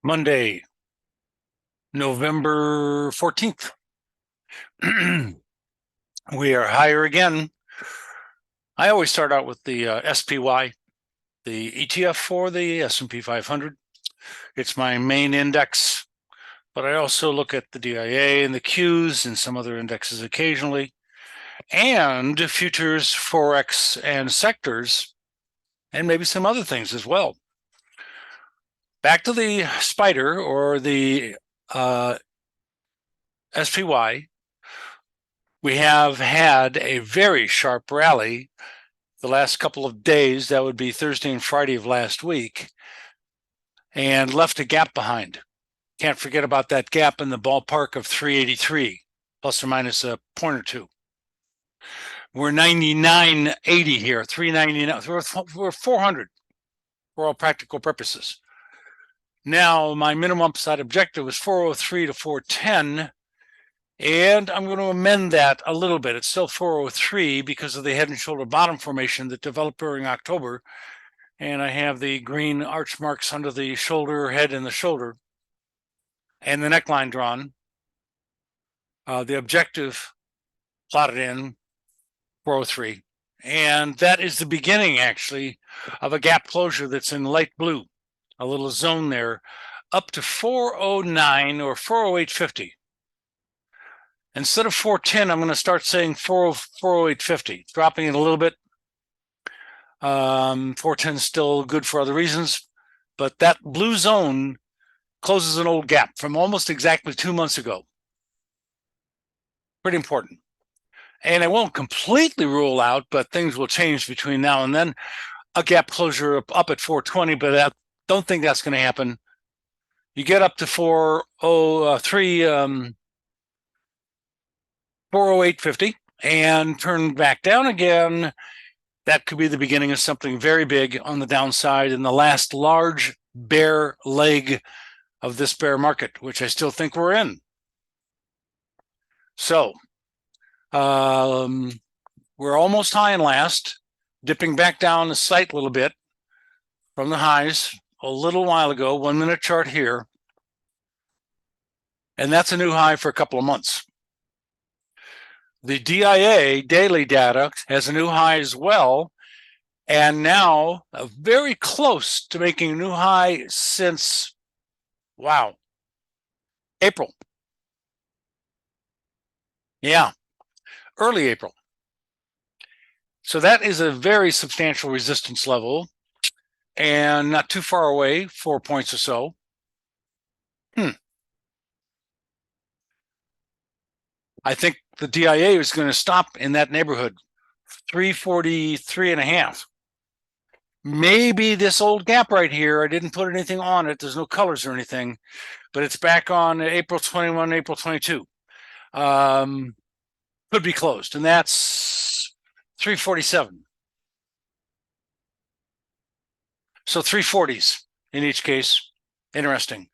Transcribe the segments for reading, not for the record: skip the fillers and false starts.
Monday, November 14th. We are higher again. I always start out with the SPY, the ETF for the S&P 500. It's my main index, but I also look at the DIA and the Qs and some other indexes occasionally, and futures, forex, and sectors, and maybe some other things as well. Back to the spider or the SPY. We have had a very sharp rally the last couple of days. That would be Thursday and Friday of last week, and left a gap behind. Can't forget about that gap in the ballpark of 383, plus or minus a point or two. We're 99.80 here, 399. We're 400 for all practical purposes. Now, my minimum upside objective was 403 to 410. And I'm going to amend that a little bit. It's still 403 because of the head and shoulder bottom formation that developed during October. And I have the green arch marks under the shoulder, head, and the shoulder, and the neckline drawn. The objective plotted in 403. And that is the beginning, actually, of a gap closure that's in light blue, a little zone there, up to 409 or 408.50. Instead of 410, I'm going to start saying 408.50, dropping it a little bit. 410 is still good for other reasons, but that blue zone closes an old gap from almost exactly 2 months ago. Pretty important. And I won't completely rule out, but things will change between now and then. A gap closure up at 420, but I don't think that's going to happen. You get up to 408.50 and turn back down again. That could be the beginning of something very big on the downside in the last large bear leg of this bear market, which I still think we're in. So we're almost high and last, dipping back down a slight little bit from the highs a little while ago, 1 minute chart here. And that's a new high for a couple of months. The DIA daily data has a new high as well, and now very close to making a new high since, wow, April. Yeah, early April. So that is a very substantial resistance level and not too far away, 4 points or so. I think the DIA is going to stop in that neighborhood, 343.5. Maybe this old gap right here, I didn't put anything on it. There's no colors or anything, but it's back on April 21, April 22. Could be closed, and that's 347. So 340s in each case. Interesting.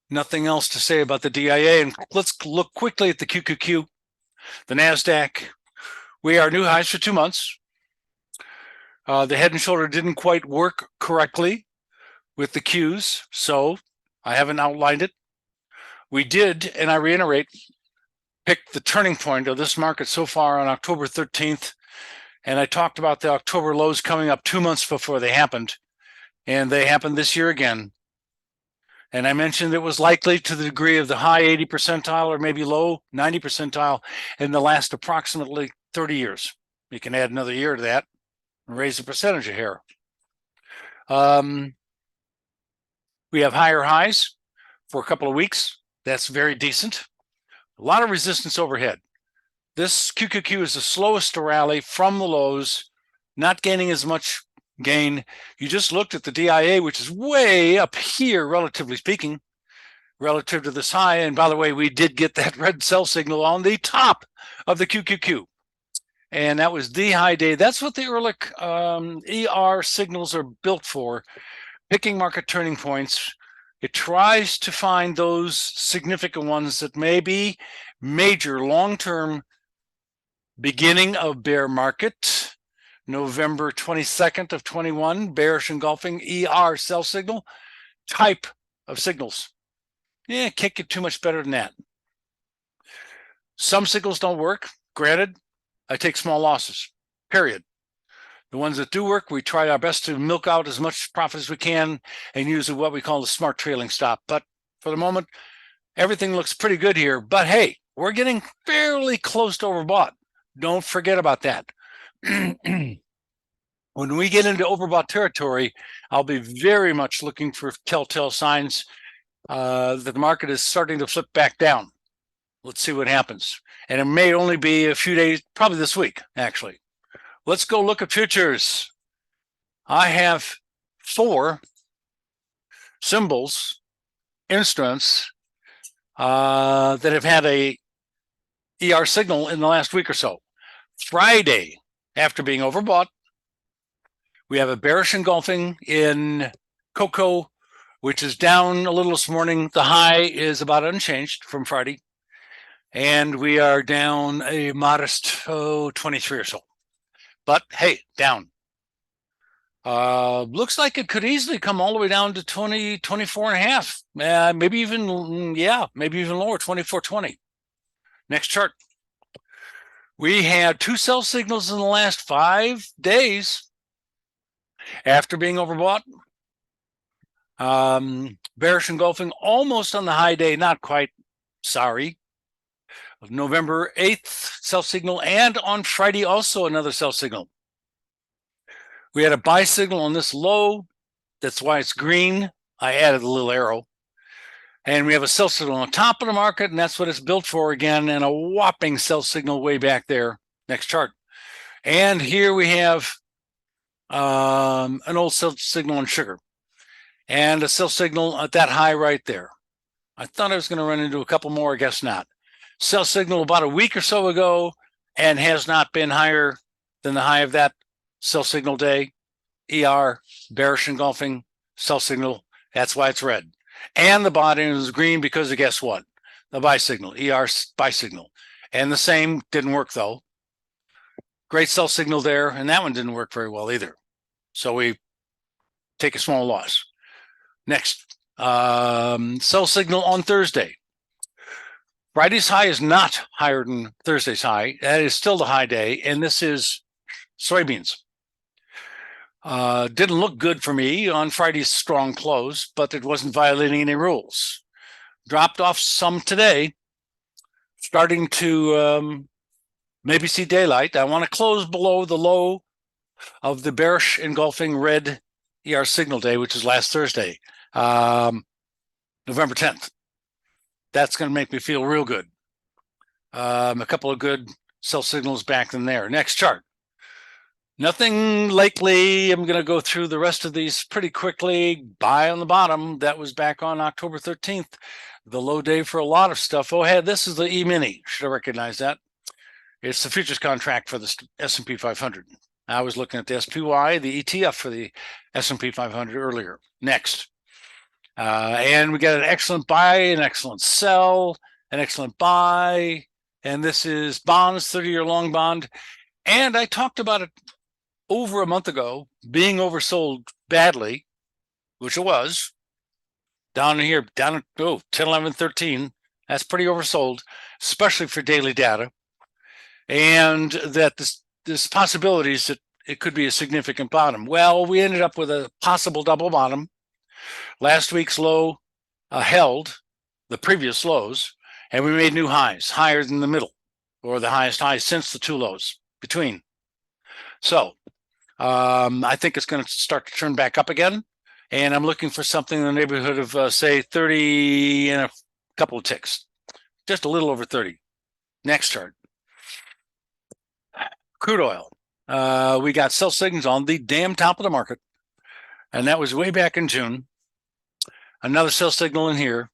Nothing else to say about the DIA. And let's look quickly at the QQQ, the NASDAQ. We are new highs for 2 months. The head and shoulder didn't quite work correctly with the Qs, so I haven't outlined it. We did, and I reiterate, pick the turning point of this market so far on October 13th. And I talked about the October lows coming up 2 months before they happened. And they happened this year again. And I mentioned it was likely to the degree of the high 80 percentile or maybe low 90 percentile in the last approximately 30 years. You can add another year to that and raise the percentage of here. We have higher highs for a couple of weeks. That's very decent. A lot of resistance overhead. This QQQ is the slowest to rally from the lows, not gaining as much gain. You just looked at the DIA, which is way up here, relatively speaking, relative to this high. And by the way, we did get that red sell signal on the top of the QQQ. And that was the high day. That's what the Ehrlich ER signals are built for, picking market turning points. It tries to find those significant ones that may be major long-term beginning of bear market. November 22nd of 21, bearish engulfing ER sell signal, type of signals. Yeah, can't get too much better than that. Some signals don't work. Granted, I take small losses, period. The ones that do work, we try our best to milk out as much profit as we can and use what we call the smart trailing stop. But for the moment, everything looks pretty good here. But hey, we're getting fairly close to overbought. Don't forget about that. When we get into overbought territory, I'll be very much looking for telltale signs that the market is starting to flip back down. Let's see what happens. And it may only be a few days, probably this week, actually. Let's go look at futures. I have 4 symbols, instruments, that have had a ER signal in the last week or so. Friday, after being overbought, we have a bearish engulfing in cocoa, which is down a little this morning. The high is about unchanged from Friday. And we are down a modest 23 or so. But hey, down. Looks like it could easily come all the way down to 20, 24 and a half. Maybe even, maybe even lower, 24.20. Next chart. We had 2 sell signals in the last 5 days after being overbought. Bearish engulfing almost on the high day, not quite, sorry. November 8th sell signal, and on Friday also another sell signal. We had a buy signal on this low. That's why it's green. I added a little arrow. And we have a sell signal on top of the market, and that's what it's built for again, and a whopping sell signal way back there. Next chart. And here we have an old sell signal on sugar and a sell signal at that high right there. I thought I was going to run into a couple more. I guess not. Sell signal about a week or so ago and has not been higher than the high of that sell signal day. ER, bearish engulfing, sell signal. That's why it's red. And the bottom is green because of, guess what? The buy signal, ER buy signal. And the same didn't work though. Great sell signal there, and that one didn't work very well either. So we take a small loss. Next, sell signal on Thursday. Friday's high is not higher than Thursday's high. That is still the high day, and this is soybeans. Didn't look good for me on Friday's strong close, but it wasn't violating any rules. Dropped off some today, starting to maybe see daylight. I want to close below the low of the bearish engulfing red ER signal day, which is last Thursday, November 10th. That's going to make me feel real good. A couple of good sell signals back in there. Next chart. Nothing lately. I'm going to go through the rest of these pretty quickly. Buy on the bottom. That was back on October 13th. The low day for a lot of stuff. Oh, hey, this is the E-mini. Should have recognized that. It's the futures contract for the S&P 500. I was looking at the SPY, the ETF for the S&P 500 earlier. Next. And we got an excellent buy, an excellent sell, an excellent buy. And this is bonds, 30-year long bond. And I talked about it over a month ago, being oversold badly, which it was. Down here, down at 10, 11, 13. That's pretty oversold, especially for daily data. And that there's possibilities that it could be a significant bottom. Well, we ended up with a possible double bottom. Last week's low held the previous lows, and we made new highs, higher than the middle, or the highest highs since the 2 lows between. So I think it's going to start to turn back up again, and I'm looking for something in the neighborhood of, say, 30 and a couple of ticks, just a little over 30. Next chart. Crude oil. We got sell signals on the damn top of the market, and that was way back in June. Another sell signal in here,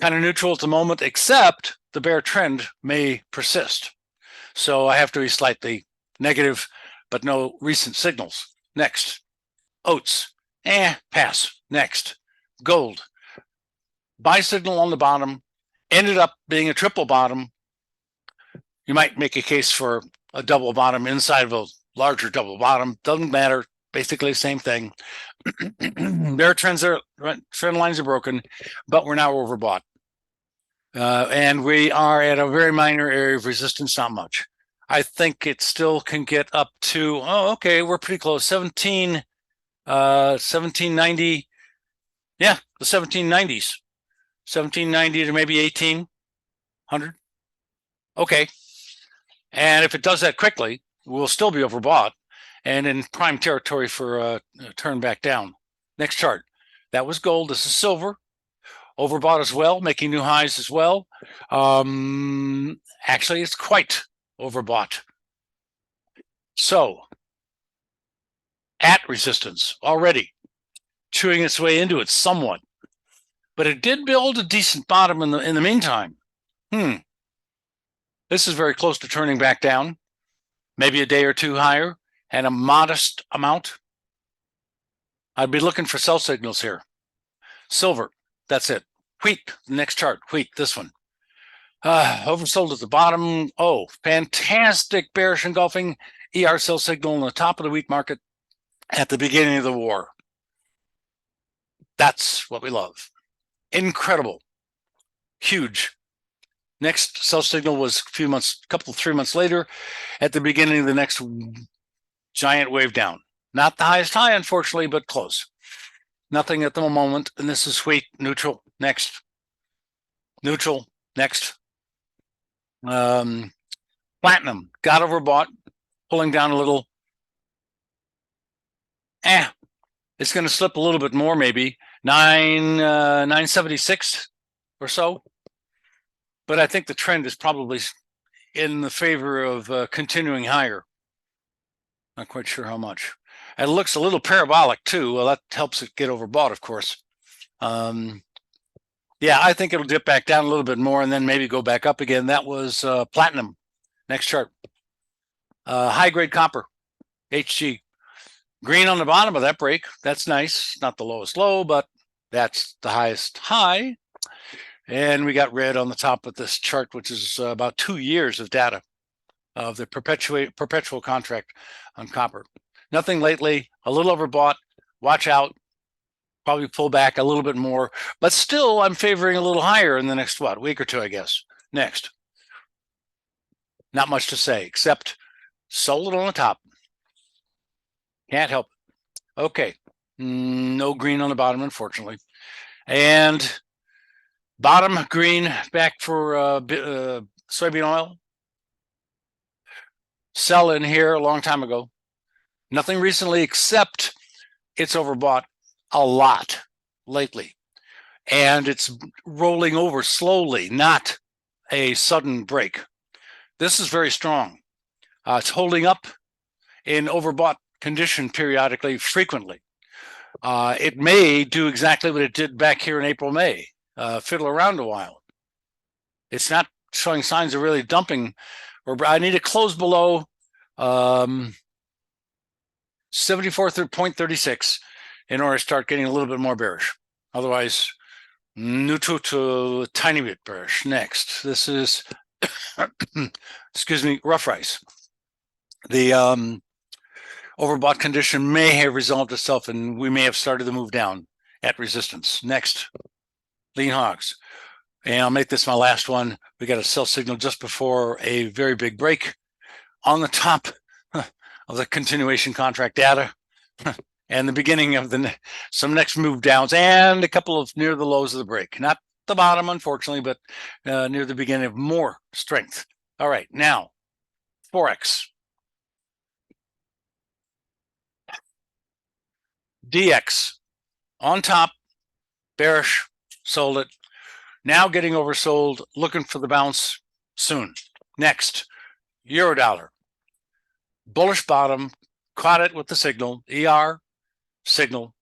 kind of neutral at the moment, except the bear trend may persist. So I have to be slightly negative, but no recent signals. Next, oats, pass. Next, gold. Buy signal on the bottom, ended up being a triple bottom. You might make a case for a double bottom inside of a larger double bottom. Doesn't matter. Basically the same thing. Their trend lines are broken, but we're now overbought. And we are at a very minor area of resistance, not much. I think it still can get up to, oh, okay, we're pretty close. 1790. Yeah, the 1790s. 1790 to maybe 1800. Okay. And if it does that quickly, we'll still be overbought and in prime territory for a turn back down. Next chart. That was gold. This is silver. Overbought as well, making new highs as well. Actually, it's quite overbought. So, at resistance already, chewing its way into it somewhat. But it did build a decent bottom in the meantime. This is very close to turning back down, maybe a day or two higher, and a modest amount. I'd be looking for sell signals here. Silver, that's it. Wheat, next chart, wheat, this one. Oversold at the bottom. Oh, fantastic bearish engulfing ER sell signal on the top of the wheat market at the beginning of the war. That's what we love. Incredible. Huge. Next sell signal was three months later at the beginning of the next giant wave down. Not the highest high, unfortunately, but close. Nothing at the moment. And this is wheat, neutral, next. Neutral, next. Platinum got overbought, pulling down a little. It's going to slip a little bit more, maybe 976 or so. But I think the trend is probably in the favor of continuing higher. Not quite sure how much. It looks a little parabolic too. Well, that helps it get overbought, of course. Yeah, I think it'll dip back down a little bit more and then maybe go back up again. That was platinum. Next chart. High-grade copper, HG. Green on the bottom of that break. That's nice. Not the lowest low, but that's the highest high. And we got red on the top of this chart, which is about 2 years of data of the perpetual contract on copper. Nothing lately, a little overbought. Watch out. Probably pull back a little bit more, but still I'm favoring a little higher in the next, week or two, I guess. Next. Not much to say, except sold it on the top. Can't help it. Okay. No green on the bottom, unfortunately. And bottom green back for soybean oil. Sell in here a long time ago. Nothing recently except it's overbought a lot lately. And it's rolling over slowly, not a sudden break. This is very strong. It's holding up in overbought condition periodically, frequently. It may do exactly what it did back here in April, May, fiddle around a while. It's not showing signs of really dumping, or I need to close below 74.36 in order to start getting a little bit more bearish. Otherwise, neutral to a tiny bit bearish. Next, this is, excuse me, rough rice. The overbought condition may have resolved itself and we may have started the move down at resistance. Next, lean hogs. And I'll make this my last one. We got a sell signal just before a very big break on the top of the continuation contract data and the beginning of some next move downs and a couple of near the lows of the break. Not the bottom, unfortunately, but near the beginning of more strength. All right, now, forex. DX on top, bearish, sold it. Now getting oversold, looking for the bounce soon. Next, euro dollar. Bullish bottom, caught it with the signal, ER signal.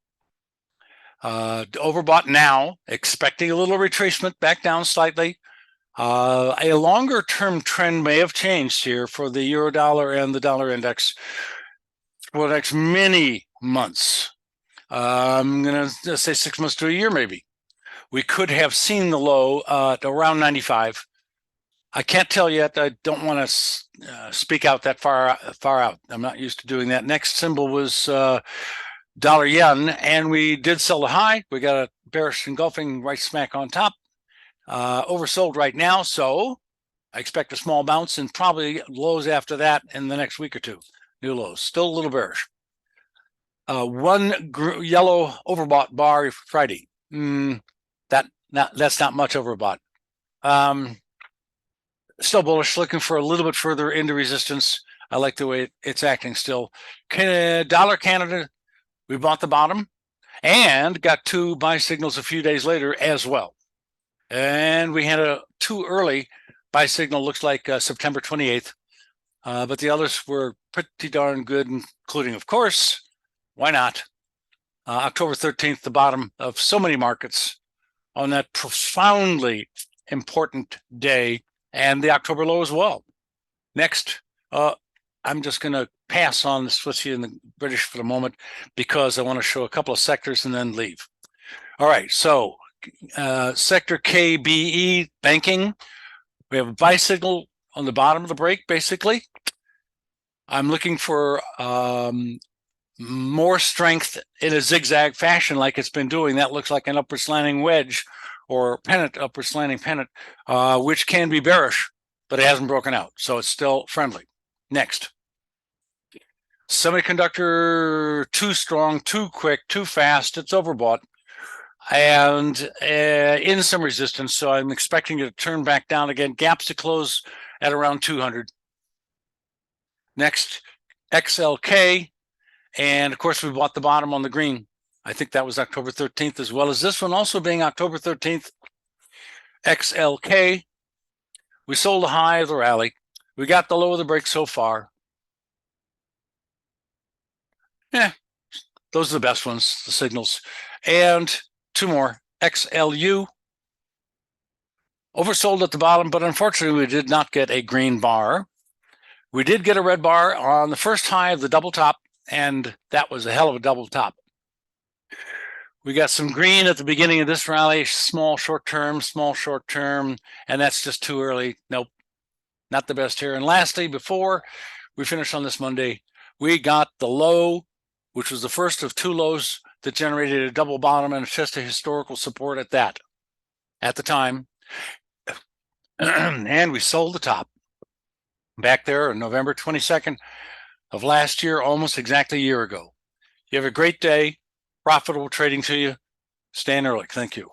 Overbought now, expecting a little retracement back down slightly. A longer term trend may have changed here for the euro dollar and the dollar index for the next many months. I'm going to say 6 months to a year, maybe. We could have seen the low at around 95. I can't tell yet. I don't want to speak out that far out. I'm not used to doing that. Next symbol was dollar yen, and we did sell the high. We got a bearish engulfing right smack on top. Oversold right now, so I expect a small bounce and probably lows after that in the next week or two. New lows, still a little bearish. One yellow overbought bar Friday. That's not much overbought. Still bullish, looking for a little bit further into resistance. I like the way it's acting still. Dollar Canada, we bought the bottom and got two buy signals a few days later as well. And we had a too early buy signal, looks like September 28th. But the others were pretty darn good, including, of course, why not? October 13th, the bottom of so many markets on that profoundly important day, and the October low as well. Next, I'm just going to pass on the Swissy and the British for the moment because I want to show a couple of sectors and then leave. All right, so sector KBE, banking. We have a buy signal on the bottom of the break, basically. I'm looking for more strength in a zigzag fashion like it's been doing. That looks like an upward slanting wedge or pennant, upward slanting pennant, which can be bearish, but it hasn't broken out, so it's still friendly. Next. Semiconductor, too strong, too quick, too fast. It's overbought and in some resistance, so I'm expecting it to turn back down again. Gaps to close at around 200. Next, XLK, and of course we bought the bottom on the green. I think that was October 13th, as well as this one also being October 13th. XLK, we sold the high of the rally. We got the low of the break so far. Yeah, those are the best ones, the signals. And two more, XLU, oversold at the bottom, but unfortunately we did not get a green bar. We did get a red bar on the first high of the double top, and that was a hell of a double top. We got some green at the beginning of this rally, small short term, and that's just too early. Nope, not the best here. And lastly, before we finish on this Monday, we got the low, which was the first of two lows that generated a double bottom and just a historical support at that, at the time. And we sold the top back there on November 22nd of last year, almost exactly a year ago. You have a great day. Profitable trading to you. Stan Ehrlich, thank you.